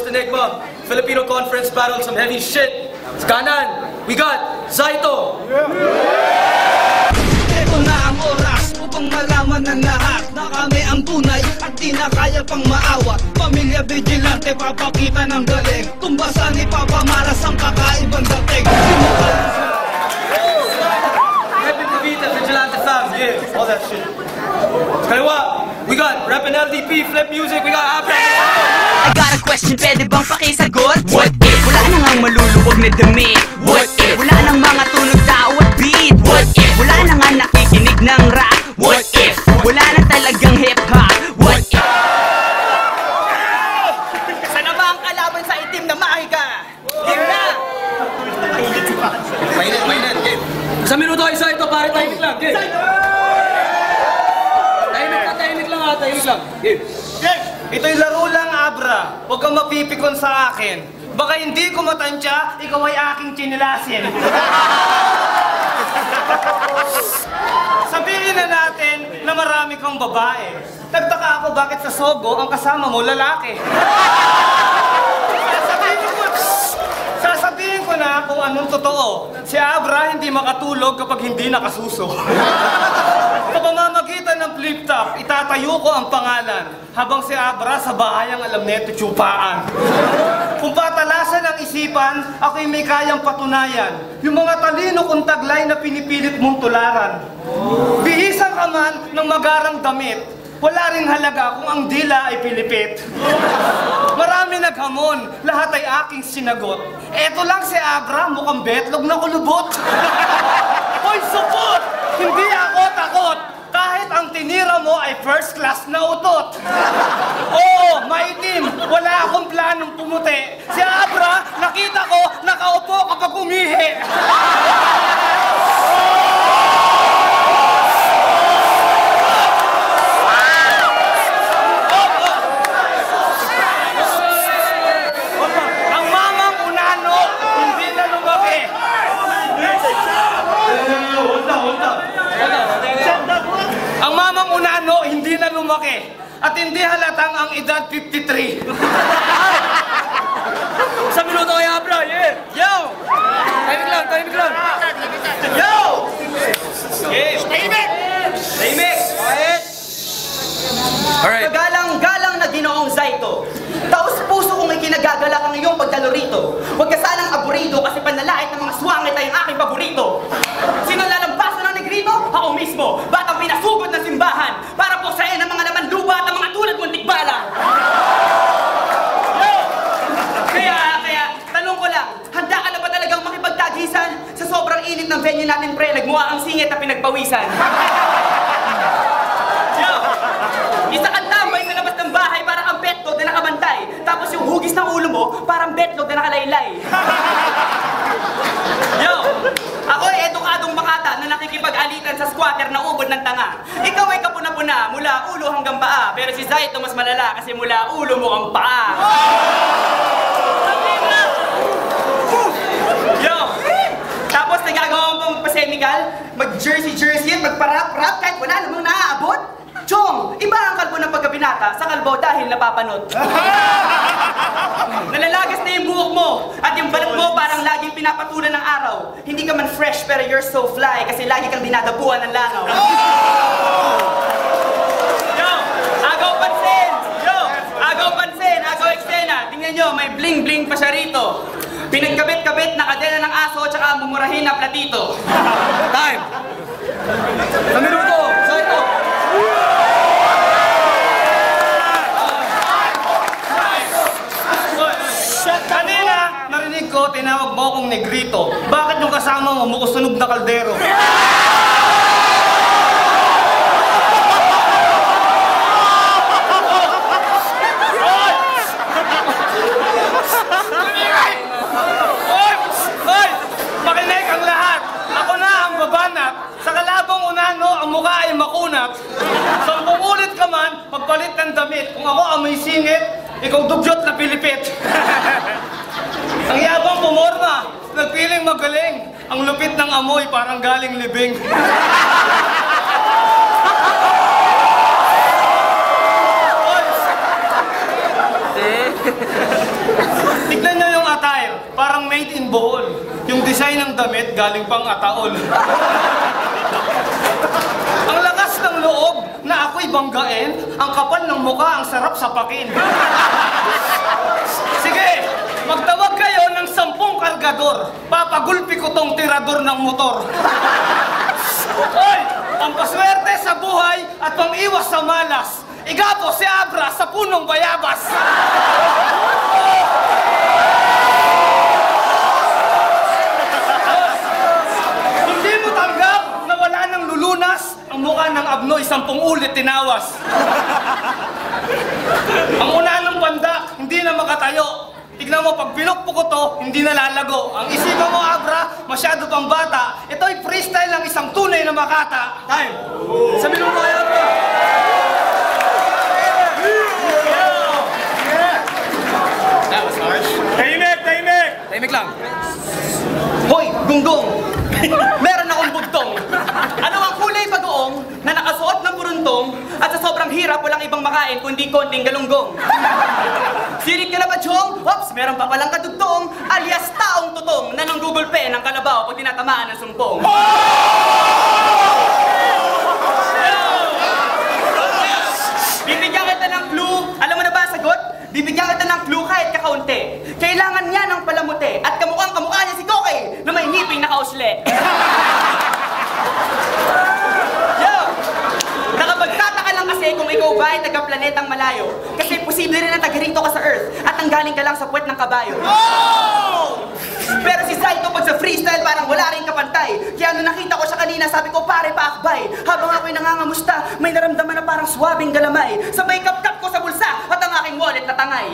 Enigma. Filipino Conference battle, some heavy shit. Sa kanan, we got Zaito. Ito na ang oras upang malaman ng lahat na kami ang tunay at di na kaya pang maawa. Pamilya Vigilante, papakita ng galing. Tumbasan ni Papa Maras ang kakaibang dating. Reppin' Cavite, Vigilante fam, yeah, all that shit. Kaliwa, we got Reppin' LDP, Flip Music, we got Abra. I got a question, pwede bang pakisagot? What if? Wala na ngang maluluwag na dami. What if? Wala nang mga tunog tao at beat. What if? Wala na nga nakikinig ng rap. What if? Wala na talagang hip-hop. What if? Sana ba ang kalaban sa itim na makika? Game na! Mainit, game. Sa minuto ay Zaito, pare, timing lang, game. Tahimik lang ha, tahimik lang. Game. Ito'y laro lang, Abra. Huwag kang mapipikon sa akin. Baka hindi ko matansya, ikaw ay aking chinilasin. Sabihin na natin na marami kang babae. Nagtaka ako bakit sa Sogo ang kasama mo lalaki. Sasabihin ko na kung anong totoo. Si Abra hindi makatulog kapag hindi nakasuso. Sa pamamagitan ng flip-top, itatayo ko ang pangalan habang si Abra sa bahay ang alam neto tsupaan. Kung patalasan ang isipan, ako'y may kayang patunayan. Yung mga talino kong taglay na pinipilit mong tularan. Bihisan ka man ng magarang damit, wala ring halaga kung ang dila ay pilipit. Marami naghamon, lahat ay aking sinagot. Eto lang si Abra, mukhang betlog na kulubot. Hoy, support! Hindi ako takot! Kahit ang tinira mo ay first class na utot. Oo, maitim. Wala akong planong pumuti. Si Abra, nakita ko, nakaupo kapag umihi. Ang mamang unano, hindi na lumaki. Ang mamang unano, hindi na lumaki. At hindi halatang ang edad 53. Sa minuto ay Abra, yeah. Yo! Timing lang. Yo! Tahimik. Alright. Galang-galang na Ginoong Zaito. Taos puso kong ikinagagalak ang iyong pagdalo rito. Huwag ka sanang aburido kasi panlalait ng mga swangit ay ang aking paborito. Sino lalampasan ng negrito? Ako mismo, batang pinasugod ng simbahan para puksain ang mga laman lupa at ang mga tulad mong tikbala. Kaya, tanong ko lang, handa ka na ba talagang makipagtagisan? Sa sobrang init ng venue natin, pre, nagmukha ang singit na pinagpawisan. Isa kang tambay sa labas ng bahay parang ang betlog na nakabantay. Tapos yung hugis ng ulo mo parang betlog na nakalaylay. Yo! Ako ay edukadong makata na nakikipag-alitan sa squatter na ubod ng tanga. Ikaw ay kapuna-puna mula ulo hanggang paa. Pero si Zaito mas malala kasi mula ulo mo ang paa. Yo! Tapos nagagawa mo pang pasemical, mag-jersey at magparap-rap kahit wala namang naaabot. Chong, iba ang kalbo ng pagkabinata sa kalbo dahil napapanot. Nalalagas na yung buhok mo at yung balat mo parang laging pinapatulan ng araw. Hindi ka man fresh pero you're so fly kasi lagi kang dinadabuhan ng langaw. Yo, agaw pansin! Agaw eksena. Tingnan nyo, may bling-bling pa siya rito. Pinagkabit-kabit na kadena ng aso at saka mumurahin na platito. Time. Sa minuto, Zaito. Kanina, narinig ko, tinawag mo akong negrito. Bakit yung kasama mo mukusunog na kaldero? Hoy! Makinig ang lahat! Ako na ang babanat. Sa kalabang unano, ang mukha ay makunat. Sampung ulit ka man, magpalit ng damit. Kung ako amoy singit, ikaw dugyot na pilipit. Ang yabang pumorma, nagpiling magaling. Ang lupit ng amoy, parang galing libing. Yung design ng damit galing pang Ataol. Ang lakas ng loob na ako'y banggain, ang kapal ng mukha, ang sarap sapakin. Sige, magtawag kayo ng 10 kargador. Papagulpi ko tong tirador ng motor. Hoy, ang paswerte sa buhay at pang-iwas sa malas. Igapo si Abra sa punong bayabas. Hindi mo tanggap na wala nang lulunas ang mukha ng Abnoy 10 ulit tinawas. Ang una ng banda, hindi na makatayo. Tignan mo, pag pinukpo ko to, hindi na lalago. Ang isipan mo, Abra, masyado pang bata. Ito'y freestyle ng isang tunay na makata. Time! Sa minuto kayo ba? That was harsh. Tahimik! Tahimik! Tahimik lang. Hoy, gunggong! Meron akong bugtong. Ano ang kulay bagoong na nakasuot ng buruntong at sa sobrang hirap walang ibang makain kundi konting galunggong? Sirit ka na ba, Chong? Ops, meron pa palang kadugtong alias taong tutong na nang Google Pay ng kalabaw pag tinatamaan ng sumpong. Bibigyan kita ng clue. Alam mo na ba ang sagot? Bibigyan kita ng clue kahit kakaunti. Kailangan niya ng palamuti at kamukhang kamukha niya si Koke na may ngiping nakausle. Yo! Nakapagtataka lang kasi kung ikaw ba ay taga-planetang malayo. Kasi posible rin na taga-rito ka sa Earth at nanggaling ka lang sa puwet ng kabayo. Pero si Zaito pag sa freestyle parang wala rin kapantay. Kaya nung nakita ko siya kanina sabi ko pare paakbay. Habang ako'y nangangamusta may naramdaman na parang swabing galamay. Sabay kap-kap ko sa bulsa at ang aking wallet na tangay.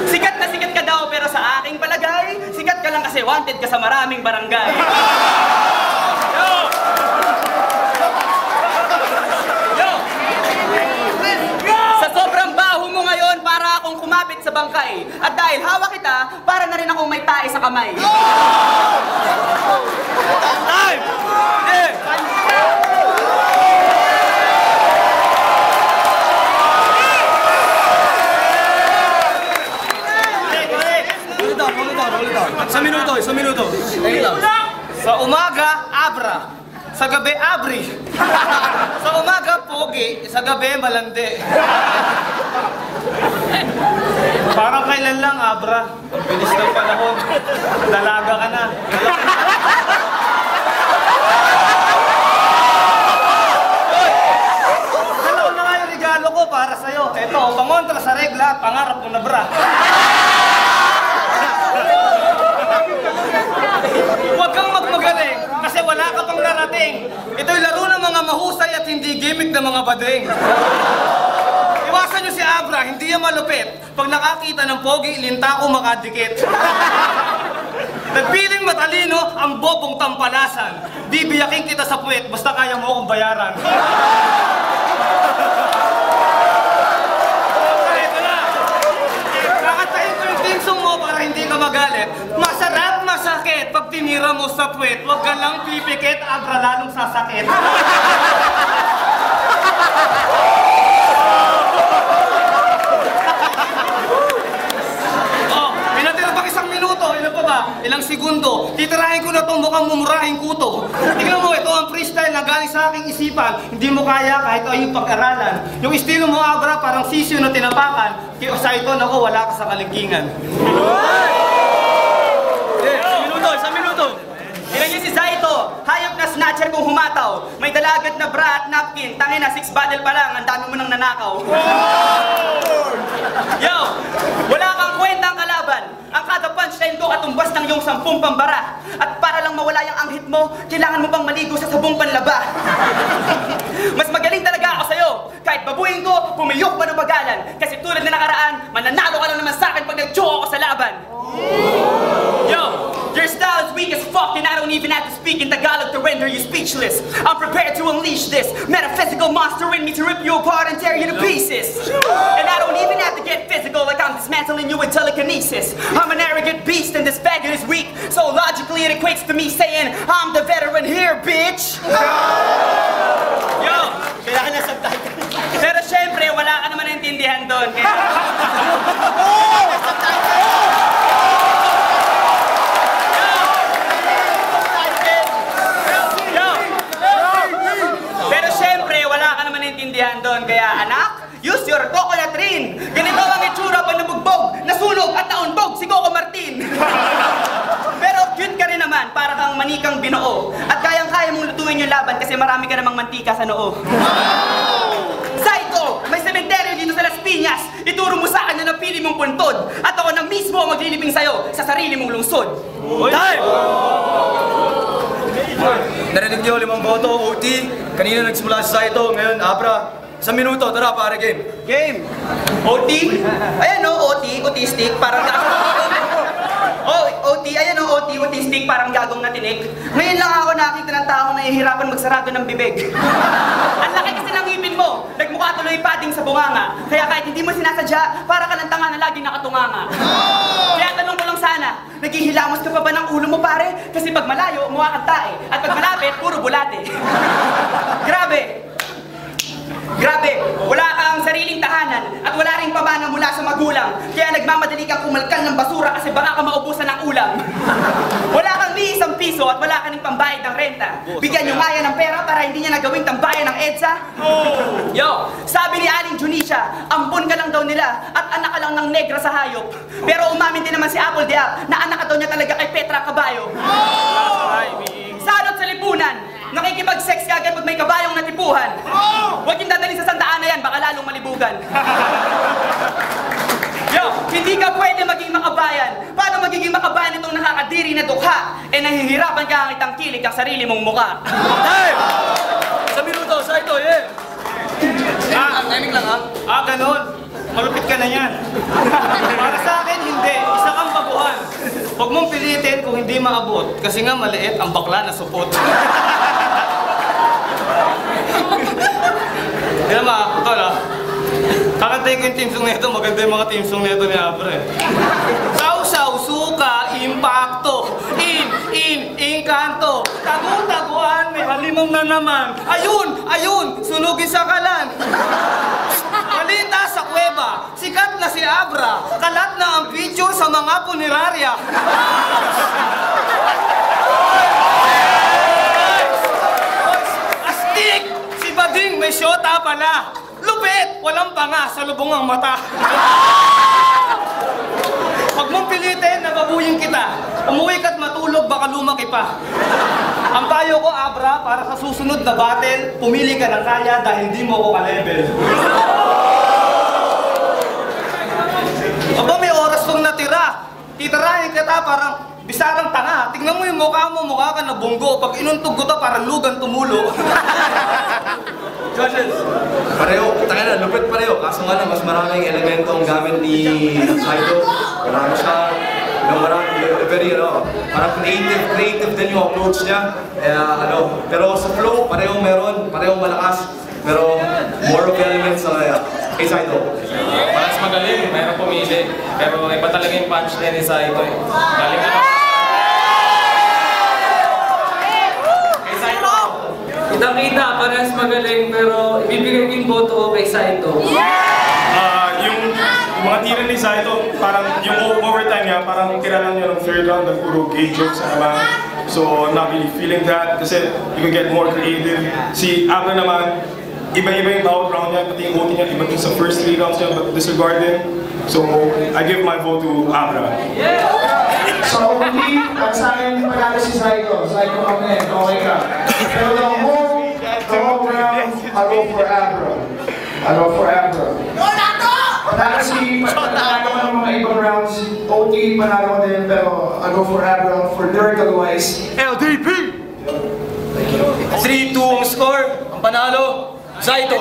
Sikat ka daw pero sa aking palagay sikat ka lang kasi wanted ka sa maraming barangay. Sa sobrang baho mo ngayon, para akong kumapit sa bangkay. At dahil hawak kita, para na rin akong may tae sa kamay. Time! Hold it down. Isang minuto. Ayun lang. Sa umaga, Abra. Sa gabi, Abri. Sa umaga, Pogi. Sa gabi, Malandi. Parang kailan lang, Abra. Ang bilis ng panahon. Dalaga ka na. Dala ko na nga yung regalo ko para sa'yo. Ito, pangontra sa regla, pangarap ko na bra. Huwag kang magmagaling kasi wala ka pang narating. Ito'y laro ng mga mahusay at hindi gimmick ng mga bading. Iwasan niyo si Abra, hindi yan malupit. Pag nakakita ng pogi, linta ko makadikit. Nagpiling matalino ang bobong tampalasan. Bibiyaking kita sa puwet, basta kaya mo akong bayaran. Ito na. Kakatahin ko yung team song mo para hindi ka magalit. Masarap, masakit. Pag tinira mo sa puwet, huwag ka lang pipikit, Abra lalong sasakit. Oh, pinatira pang 1 minuto. Ilan pa ba? Ilang segundo. Titirahin ko na itong mukhang mumurahing kuto. Tingnan mo, ito ang freestyle na galing sa aking isipan. Hindi mo kaya kahit ayong pag-aralan. Yung estilo mo, Abra, parang sisyo na tinapakan. Kaya sa ito, naku, wala ka sa kaligkingan. Isang minuto. Tingnan niyo si Zaito, hayop na snatcher kung humataw. May dalagat na bra at napkin, tangin na 6 battle pa lang, ang dami mo nang nanakaw. Yo, wala kang kwentang kalaban. Ang kada punchline ko katumbas ng iyong 10 pambara. At para lang mawala yung anghit mo, kailangan mo bang maligo sa sabong panlaba. Mas magaling talaga ako sa'yo. Kahit babuhin ko, pumiyok man ang bagalan. Kasi tulad na nakaraan, mananalo ka lang naman sa akin pag nag-choke ako sa laban. Yo, your style is weak as fuck and I don't even have to speak in Tagalog to render you speechless. I'm prepared to unleash this metaphysical monster in me to rip you apart and tear you to pieces. And I don't even have to get physical like I'm dismantling you with telekinesis. I'm an arrogant beast and this faggot is weak. So logically it equates to me saying, I'm the veteran here, bitch. Yo, kailangan na subtitle. Pero syempre, wala ka naman naintindihan doon. Kaya... Pero syempre, wala ka naman naintindihan doon. Kaya anak, use your coconut rin. Ganito ang itsura pag nabugbog, nasunog at naunbog si Coco Martin. Pero cute ka rin naman, para kang manikang binoo. At kayang-kaya mong lutuin yung laban kasi marami ka namang mantika sa noo. Saito, may sementeryo dito sa Las Piñas. Ituro mo sa akin na napili mong puntod. At ako na mismo ang maglilibing sa'yo sa sarili mong lungsod. Time! Narinig niyo 5 boto, OT. Kanina nagsimula si Saito, ngayon Abra. 1 minuto, tara pare, game. Game. OT? Ayan o, OT, autistic, parang oh, OT, ayan o, OT, autistic, parang gagong na tinik. Ngayon lang ako nakita ng taong nahihirapan magsarado ng bibig. Ang laki kasi ng ngipin mo, nagmukha tuloy padding sa bunganga. Kaya kahit hindi mo sinasadya, para ka ng tanga na laging nakatunganga. Kaya tanong mo lang sana, naghihilamos ka pa ba ng ulo mo pare? Kasi pag malayo, mukha kang tae. At pag malapit, puro bulate. Grabe! Grabe, wala kang sariling tahanan at wala ring pamana mula sa magulang. Kaya nagmamadali kang kumalkal ng basura kasi baka ka maubusan ng ulam. Wala kang ni isang piso at wala ka ning pambayad ng renta. Bigyan nyo nga yan ng pera para hindi niya nagawing tambayan ng EDSA. Yo, sabi ni Aling Junisha, ampon ka lang daw nila at anak ka lang ng negra sa hayop. Pero umamin din naman si Apple Diap na anak ka daw niya talaga kay Petra Caballo. Salot sa lipunan! Nakikipag-sex ka agad pag may kabayong natipuhan. Huwag yung dadalhin sa sandaan na yan, baka lalong malibugan. Yo, hindi ka pwede maging makabayan. Paano magiging makabayan itong nakakadiri na dukha? Eh nahihirapan ka ang itangkilik ang sarili mong muka. Time! 1 minuto, Saito, yeah! Timing lang ha? Ganon. Malupit ka na yan. Para sa akin, hindi. Isa kang baguhan. Huwag mong pilitin kung hindi maabot. Kasi nga maliit ang bakla na supot. Hindi naman, tol ha. Kakantay ko yung team song nito. Maganda yung mga team song nito ni Abra eh. Sausaw, suka, impacto. Inkanto. Tagu-taguan, may halimong na naman. Ayun, sunugin sa kalan. Balita sa kuweba, sikat na si Abra. Kalat na ang picture sa mga punerarya. Astig! Si Bading may syota pala. Lupit! Walang panga sa lubong ang mata. Huwag mong pilitin na babuyin kita. Umuwi ka't matulog, baka lumaki pa. Ang payo ko, Abra, para sa susunod na battle, pumili ka ng kaya dahil di mo ko ka-level. Aba, may oras kong natira. Titirahin kita parang bisarang tanga. Tingnan mo yung mukha ka na bunggo. Pag inuntog ko to, parang lugan tumulo. Judges, pareho, tanga na, lupit pareho. Kaso nga na, mas maraming elemento ang gamit ni Saito. Marami siya, very, parang creative din yung approach niya. Pero sa flow, parehong meron, parehong malakas. Pero more of elements kay Saito. Mas magaling, mayroong pumili. Pero iba talaga yung punchline ni Saito eh. Galing na Kita-kita, parehas magaling, pero ibibigay ko yung boto ko kay Saito. Yung mga tira ni Saito, parang yung overtime niya, parang tira lang niya ng third round, ng puro gay jokes na naman. So I'm not really feeling that kasi you can get more creative. Si Abra naman, iba-iba yung bawat round niya, pati yung OT niya, iba din sa first 3 rounds niya, but disregarding. So I give my vote to Abra. So, hindi, ang sa akin, panalo si Saito. Saito kami, okay ka. Pero the whole round, I go for Abra. Panalo ko ng mga ibang rounds, OT, panalo ko din, pero I go for Abra for lyrical-wise. LDP! 3-2 ang score. Ang panalo, Saito.